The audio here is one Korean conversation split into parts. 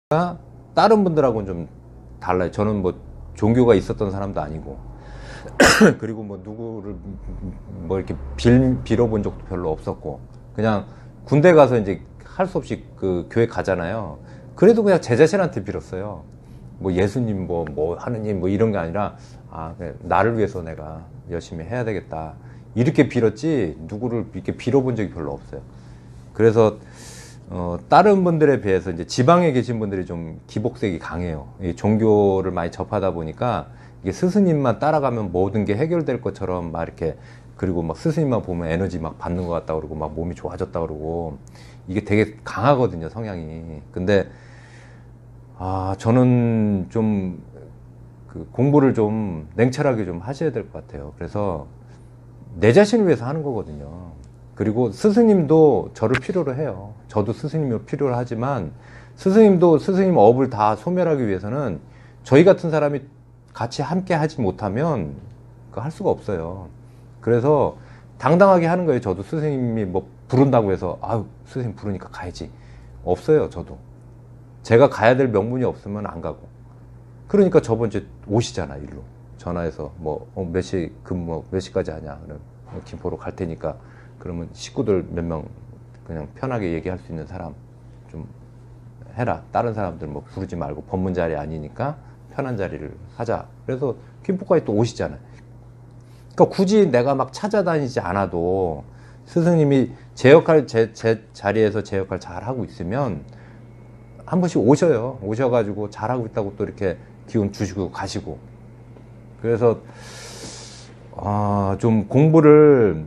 다른 분들하고는 좀 달라요. 저는 뭐 종교가 있었던 사람도 아니고 그리고 뭐 누구를 뭐 이렇게 빌어본 적도 별로 없었고, 그냥 군대 가서 이제 할 수 없이 그 교회 가잖아요. 그래도 그냥 제 자신한테 빌었어요. 뭐 예수님 뭐 하느님 뭐 이런 게 아니라, 그냥 나를 위해서 내가 열심히 해야 되겠다 이렇게 빌었지, 누구를 이렇게 빌어본 적이 별로 없어요. 그래서 다른 분들에 비해서 이제 지방에 계신 분들이 좀 기복색이 강해요. 이 종교를 많이 접하다 보니까 이게 스승님만 따라가면 모든 게 해결될 것처럼 막 이렇게, 그리고 막 스승님만 보면 에너지 막 받는 것 같다 그러고 막 몸이 좋아졌다 그러고, 이게 되게 강하거든요, 성향이. 근데 저는 좀 그 공부를 좀 냉철하게 좀 하셔야 될 것 같아요. 그래서 내 자신을 위해서 하는 거거든요. 그리고 스승님도 저를 필요로 해요. 저도 스승님을 필요로 하지만, 스승님도 스승님 업을 다 소멸하기 위해서는 저희 같은 사람이 같이 함께 하지 못하면 할 수가 없어요. 그래서 당당하게 하는 거예요. 저도 스승님이 뭐 부른다고 해서 스승님 부르니까 가야지, 없어요. 저도 제가 가야 될 명분이 없으면 안 가고. 그러니까 저번 주에 오시잖아, 일로 전화해서 몇 시 근무 몇 시까지 하냐, 그럼 김포로 갈 테니까 그러면 식구들 몇 명 그냥 편하게 얘기할 수 있는 사람 좀 해라. 다른 사람들 뭐 부르지 말고, 법문 자리 아니니까 편한 자리를 하자. 그래서 김포까지 또 오시잖아요. 그러니까 굳이 내가 막 찾아다니지 않아도 스승님이 제 역할, 제 자리에서 제 역할 잘 하고 있으면 한 번씩 오셔요. 오셔가지고 잘하고 있다고 또 이렇게 기운 주시고 가시고. 그래서 좀 공부를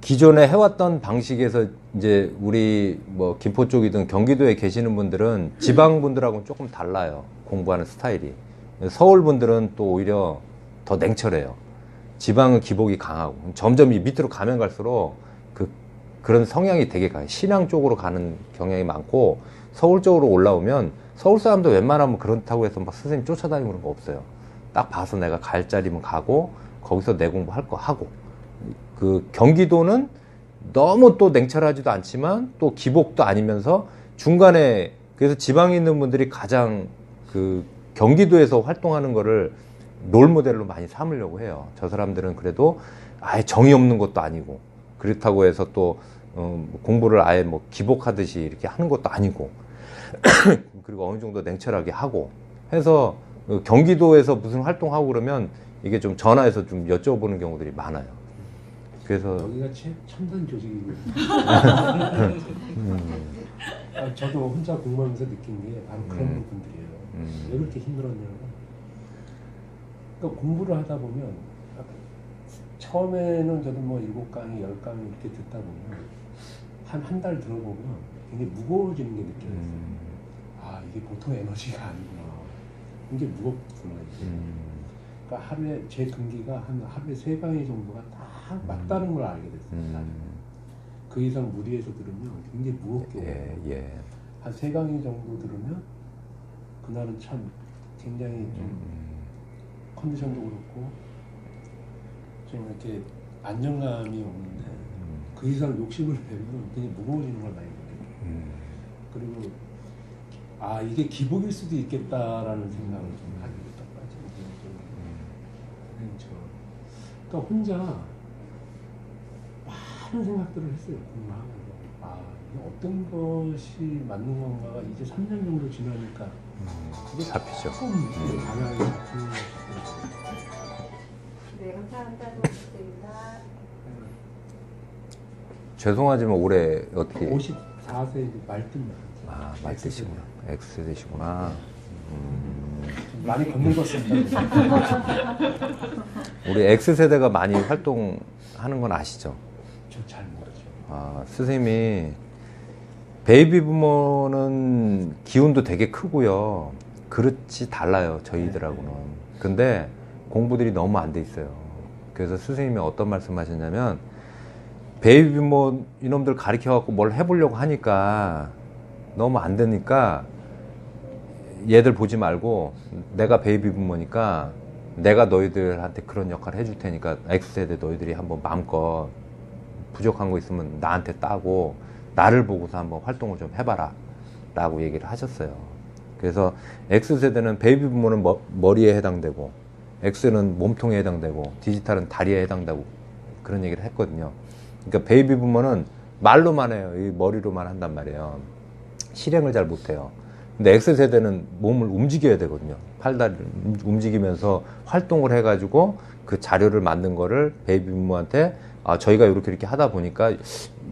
기존에 해왔던 방식에서, 이제 우리 뭐 김포 쪽이든 경기도에 계시는 분들은 지방 분들하고는 조금 달라요, 공부하는 스타일이. 서울 분들은 또 오히려 더 냉철해요. 지방은 기복이 강하고, 점점 이 밑으로 가면 갈수록 그런 성향이 되게 강해요. 신앙 쪽으로 가는 경향이 많고, 서울 쪽으로 올라오면 서울 사람도 웬만하면 그렇다고 해서 막 선생님 쫓아다니고 그런 거 없어요. 딱 봐서 내가 갈 자리면 가고, 거기서 내 공부할 거 하고. 그 경기도는 너무 또 냉철하지도 않지만 또 기복도 아니면서 중간에, 그래서 지방에 있는 분들이 가장 그 경기도에서 활동하는 거를 롤모델로 많이 삼으려고 해요. 저 사람들은 그래도 아예 정이 없는 것도 아니고, 그렇다고 해서 또 공부를 아예 뭐 기복하듯이 이렇게 하는 것도 아니고 그리고 어느 정도 냉철하게 하고 해서, 경기도에서 무슨 활동하고 그러면 이게 좀 전화해서 좀 여쭤보는 경우들이 많아요. 그래서 여기가 첨단 조직이고 저도 혼자 공부하면서 느낀 게 바로 그런 부분들이에요. 왜 그렇게 힘들었냐면, 그러니까 공부를 하다 보면 처음에는 저도 뭐 7강의, 10강의 이렇게 듣다 보면 한 달 들어보면 굉장히 무거워지는 게 느껴졌어요. 이게 보통 에너지가 아니구나. 굉장히 무겁구나. 그러니까 하루에 제 금기가 하루에 3강의 정도가 딱 맞다는 걸 알게 됐어요. 그 이상 무리해서 들으면 굉장히 무겁게 오고, 한 3강의 정도 들으면 그날은 참 굉장히 좀 컨디션도 그렇고 좀 이렇게 안정감이 없는데, 그 이상 욕심을 내면 굉장히 무거워지는 걸 많이 느껴요. 그리고 이게 기복일 수도 있겠다라는 생각을 좀 하게 됐던 것 같아요. 그러니까 혼자 많은 생각들을 했어요. 공부하면서 이게 어떤 것이 맞는 건가가 이제 3년 정도 지나니까 이게 잡히죠. 조금 방향이 잡히는 것 같아요. 네, 감사합니다. 고맙습니다. 죄송하지만 올해 어떻게 54세 말뜻만. 말뜻이구나. X세대시구나. 많이 건늙었습니다. 우리 X세대가 많이 활동하는 건 아시죠? 저 잘 모르죠. 선생님이 베이비 부모는 기운도 되게 크고요. 그렇지 달라요, 저희들하고는. 근데 공부들이 너무 안 돼 있어요. 그래서 선생님이 어떤 말씀 하셨냐면, 베이비 부모 이놈들 가르쳐갖고 뭘 해보려고 하니까 너무 안 되니까 얘들 보지 말고, 내가 베이비 부모니까 내가 너희들한테 그런 역할을 해줄 테니까 X세대 너희들이 한번 마음껏 부족한 거 있으면 나한테 따고 나를 보고서 한번 활동을 좀 해봐라 라고 얘기를 하셨어요. 그래서 X세대는 베이비 부모는 머리에 해당되고, X는 몸통에 해당되고, 디지털은 다리에 해당되고, 그런 얘기를 했거든요. 그러니까 베이비 부모는 말로만 해요. 이 머리로만 한단 말이에요. 실행을 잘 못해요. 근데 X세대는 몸을 움직여야 되거든요. 팔다리를 움직이면서 활동을 해가지고 그 자료를 만든 거를 베이비 부모한테 저희가 이렇게 하다 보니까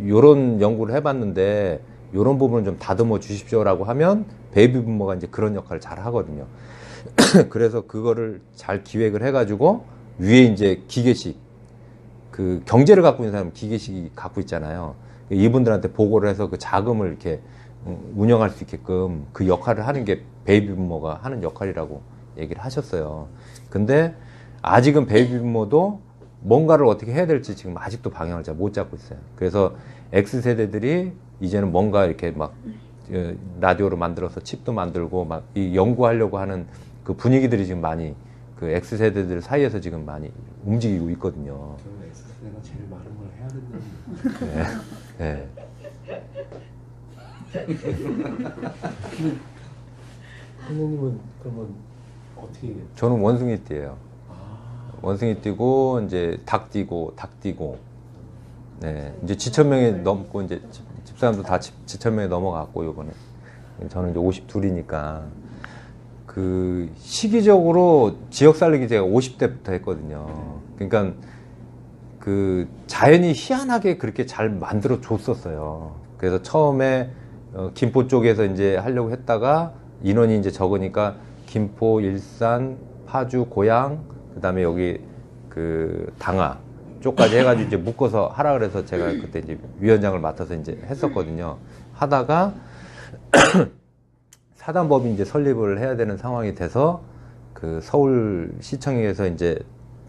요런 연구를 해봤는데 요런 부분을 좀 다듬어 주십시오라고 하면 베이비 부모가 이제 그런 역할을 잘 하거든요. 그래서 그거를 잘 기획을 해가지고 위에 이제 기계식, 그 경제를 갖고 있는 사람은 기계식이 갖고 있잖아요. 이분들한테 보고를 해서 그 자금을 이렇게 운영할 수 있게끔 그 역할을 하는 게 베이비 부모가 하는 역할이라고 얘기를 하셨어요. 근데 아직은 베이비 부모도 뭔가를 어떻게 해야 될지 지금 아직도 방향을 잘 못 잡고 있어요. 그래서 X세대들이 이제는 뭔가 이렇게 막 라디오로 만들어서 칩도 만들고 막 이 연구하려고 하는 그 분위기들이 지금 많이 그 X세대들 사이에서 지금 많이 움직이고 있거든요. 저는 X세대가 제일 많은 걸 해야 된다는 네. 선생님은 그러면 어떻게 저는 원숭이띠예요. 아, 원숭이띠고 이제 닭띠고 닭띠고. 네. 이제 지천명이 넘고 이제 집사람도 다 지천명이 넘어갔고 요번에. 저는 이제 52이니까 그 시기적으로 지역 살리기 제가 50대부터 했거든요. 그러니까 그 자연이 희한하게 그렇게 잘 만들어 줬었어요. 그래서 처음에 김포 쪽에서 이제 하려고 했다가 인원이 이제 적으니까 김포, 일산, 파주, 고양, 그다음에 여기 그 당하 쪽까지 해가지고 이제 묶어서 하라 그래서 제가 그때 이제 위원장을 맡아서 이제 했었거든요. 하다가 사단법이 이제 설립을 해야 되는 상황이 돼서 그 서울시청에서 이제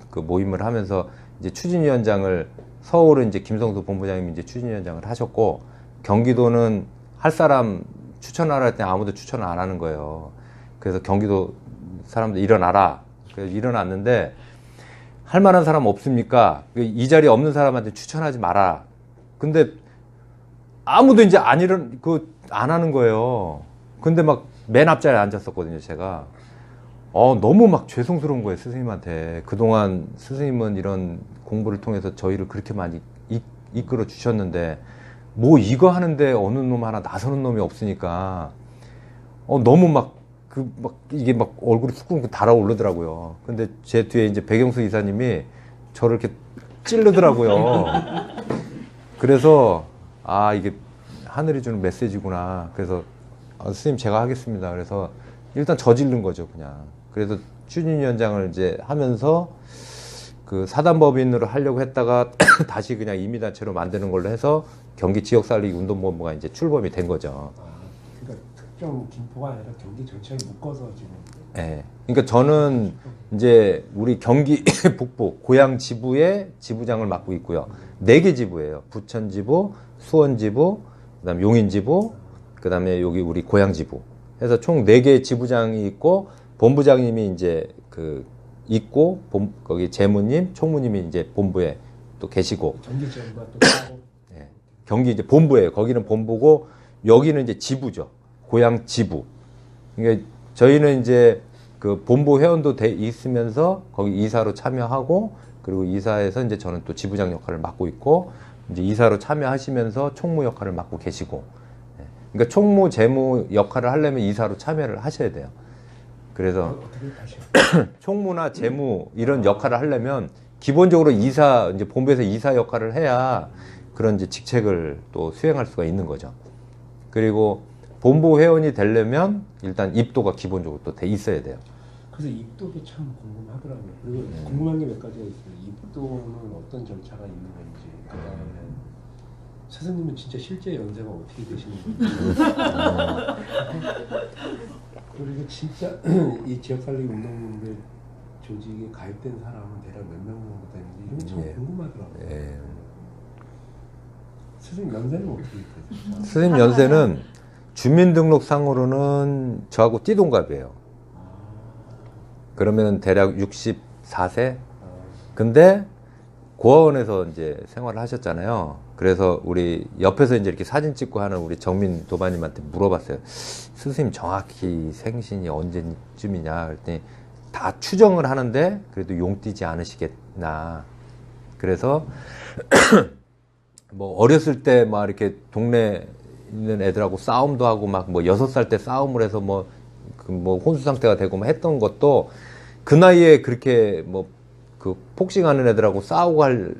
그 모임을 하면서 이제 추진위원장을 서울은 이제 김성수 본부장님이 이제 추진위원장을 하셨고 경기도는 할 사람 추천하라 했더니 아무도 추천을 안 하는 거예요. 그래서 경기도 사람들 일어나라. 그래서 일어났는데 할 만한 사람 없습니까? 이 자리에 없는 사람한테 추천하지 마라. 근데 아무도 이제 안 하는 거예요. 근데 막 맨 앞자리에 앉았었거든요, 제가. 너무 막 죄송스러운 거예요, 스승님한테. 그동안 스승님은 이런 공부를 통해서 저희를 그렇게 많이 이끌어 주셨는데, 뭐 이거 하는데 어느 놈 하나 나서는 놈이 없으니까, 너무 이게 막 얼굴이 쑥 달아오르더라고요. 근데 제 뒤에 이제 백영수 이사님이 저를 이렇게 찌르더라고요. 그래서, 이게 하늘이 주는 메시지구나. 그래서, 스님 제가 하겠습니다. 그래서 일단 저지른 거죠, 그냥. 그래서 추진위원장을 이제 하면서 그 사단법인으로 하려고 했다가 다시 그냥 임의단체로 만드는 걸로 해서 경기 지역살리기 운동본부가 이제 출범이 된 거죠. 그러니까 특정 김포가 아니라 경기 전체를 묶어서 지금. 네. 그러니까 저는 이제 우리 경기 북부 고양 지부의 지부장을 맡고 있고요. 4개 지부예요. 부천 지부, 수원 지부, 그다음 용인 지부, 그다음에 여기 우리 고양 지부. 해서 총 4개의 지부장이 있고 본부장님이 이제 있고 거기 재무님, 총무님이 이제 본부에 또 계시고. 경기 지역과 또 따로. 네. 경기 이제 본부예요. 거기는 본부고 여기는 이제 지부죠. 고양 지부. 그러니까 저희는 이제 그 본부 회원도 돼 있으면서 거기 이사로 참여하고 그리고 이사에서 이제 저는 또 지부장 역할을 맡고 있고 이제 이사로 참여하시면서 총무 역할을 맡고 계시고. 그러니까 총무, 재무 역할을 하려면 이사로 참여를 하셔야 돼요. 그래서 총무나 재무 이런 역할을 하려면 기본적으로 이제 본부에서 이사 역할을 해야 그런 이제 직책을 또 수행할 수가 있는 거죠. 그리고 본부 회원이 되려면 일단 입도가 기본적으로 또 돼 있어야 돼요. 그래서 입도도 참 궁금하더라고요. 그리고 궁금한 게 몇 가지가 있어요. 입도는 어떤 절차가 있는 건지, 그다음에 스승님은 진짜 실제 연세가 어떻게 되시는 건지, 그리고 진짜 이 지역살리기 운동본부의 조직에 가입된 사람은 대략 몇 명 정도 되는지 이런 게 참 궁금하더라고요. 예. 스승님 연세는 어떻게 되세요? 스님 연세는 주민등록상으로는 저하고 띠동갑이에요. 그러면 대략 64세? 근데 고아원에서 이제 생활을 하셨잖아요. 그래서 우리 옆에서 이제 이렇게 사진 찍고 하는 우리 정민 도반님한테 물어봤어요. 스승님 정확히 생신이 언제쯤이냐 그랬더니 다 추정을 하는데 그래도 용띠지 않으시겠나. 그래서 뭐 어렸을 때 막 이렇게 동네 있는 애들하고 싸움도 하고 막 뭐 6살 때 싸움을 해서 뭐 혼수 상태가 되고 막 했던 것도 그 나이에 그렇게 뭐 그 복싱하는 애들하고 싸우고 할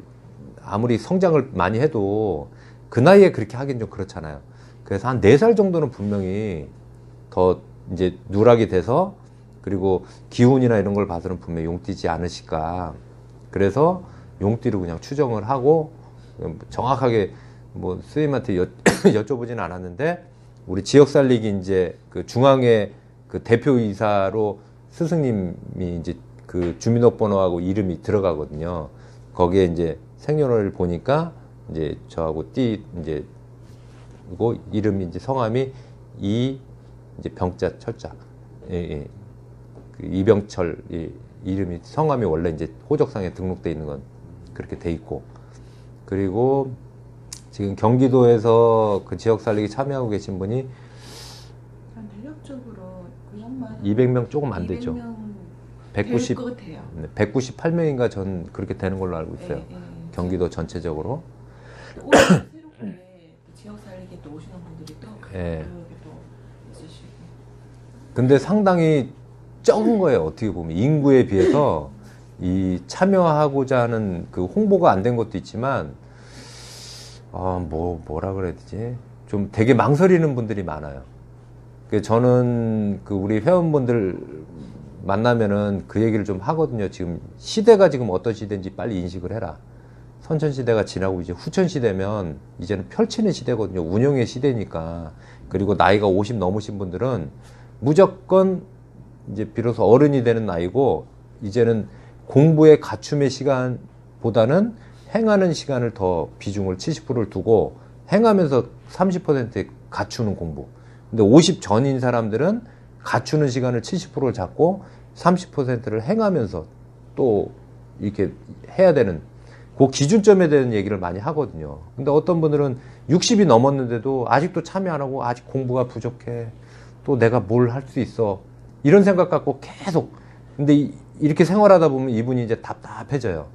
아무리 성장을 많이 해도 그 나이에 그렇게 하긴 좀 그렇잖아요. 그래서 한 4살 정도는 분명히 더 이제 누락이 돼서 그리고 기운이나 이런 걸 봐서는 분명히 용띠지 않으실까. 그래서 용띠로 그냥 추정을 하고 정확하게 뭐 스님한테 여쭤보지는 않았는데 우리 지역 살리기 이제 그 중앙회 그 대표이사로 스승님이 이제 그 주민등록번호하고 이름이 들어가거든요. 거기에 이제 생년월일 보니까 이제 저하고 이제 그리고 이름이 이제 성함이 이제 병자 철자 예. 그 이병철 이름이 성함이 원래 이제 호적상에 등록돼 있는 건 그렇게 돼 있고 그리고 지금 경기도에서 그 지역 살리기 참여하고 계신 분이 대략적으로 그 양반 200명 조금 안 되죠. 200명 190 것 같아요. 198명인가 전 그렇게 되는 걸로 알고 있어요. 예. 경기도 전체적으로. 오늘 새롭게 지역 살리기 또 오시는 분들이 또 예. 그렇게 또 있으시고. 근데 상당히 적은 거예요. 어떻게 보면 인구에 비해서 이 참여하고자 하는 그 홍보가 안 된 것도 있지만 뭐라 그래야 되지? 좀 되게 망설이는 분들이 많아요. 저는 그 우리 회원분들 만나면은 그 얘기를 좀 하거든요. 지금 시대가 지금 어떤 시대인지 빨리 인식을 해라. 선천시대가 지나고 이제 후천시대면 이제는 펼치는 시대거든요. 운영의 시대니까. 그리고 나이가 50 넘으신 분들은 무조건 이제 비로소 어른이 되는 나이고 이제는 공부의 갖춤의 시간보다는 행하는 시간을 더 비중을 70%를 두고 행하면서 30% 갖추는 공부. 근데 50 전인 사람들은 갖추는 시간을 70%를 잡고 30%를 행하면서 또 이렇게 해야 되는 그 기준점에 대한 얘기를 많이 하거든요. 근데 어떤 분들은 60이 넘었는데도 아직도 참여 안 하고 아직 공부가 부족해. 또 내가 뭘 할 수 있어. 이런 생각 갖고 계속. 근데 이렇게 생활하다 보면 이분이 이제 답답해져요.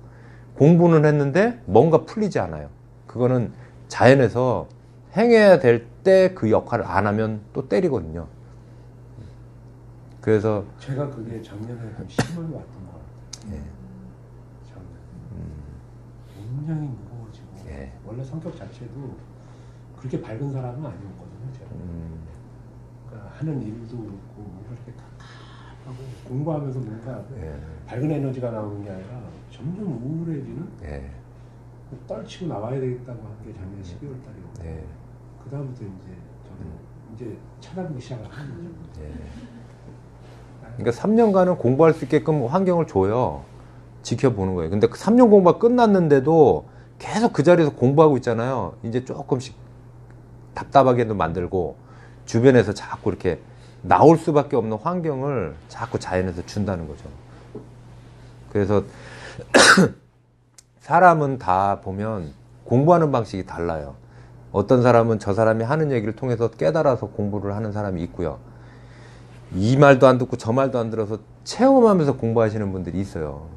공부는 했는데 뭔가 풀리지 않아요. 그거는 자연에서 행해야 될 때 그 역할을 안 하면 또 때리거든요. 그래서 제가 그게 작년에 한 10월 왔던 것 같아요. 예. 작년에. 굉장히 무거워지고 예. 원래 성격 자체도 그렇게 밝은 사람은 아니었거든요. 제가. 그러니까 하는 일도 그렇고 뭔가 이렇게 하고 공부하면서 뭔가 예. 밝은 에너지가 나오는 게 아니라 점점 우울해지는 예. 떨치고 나와야 되겠다고 한 게 작년 12월 달이고 예. 그 다음부터 이제 저는 이제 찾아보기 시작을 하는 거죠. 예. 그러니까 3년간은 공부할 수 있게끔 환경을 줘요. 지켜보는 거예요. 근데 그 3년 공부가 끝났는데도 계속 그 자리에서 공부하고 있잖아요. 이제 조금씩 답답하게도 만들고 주변에서 자꾸 이렇게 나올 수밖에 없는 환경을 자꾸 자연에서 준다는 거죠. 그래서 사람은 다 보면 공부하는 방식이 달라요. 어떤 사람은 저 사람이 하는 얘기를 통해서 깨달아서 공부를 하는 사람이 있고요. 이 말도 안 듣고 저 말도 안 들어서 체험하면서 공부하시는 분들이 있어요.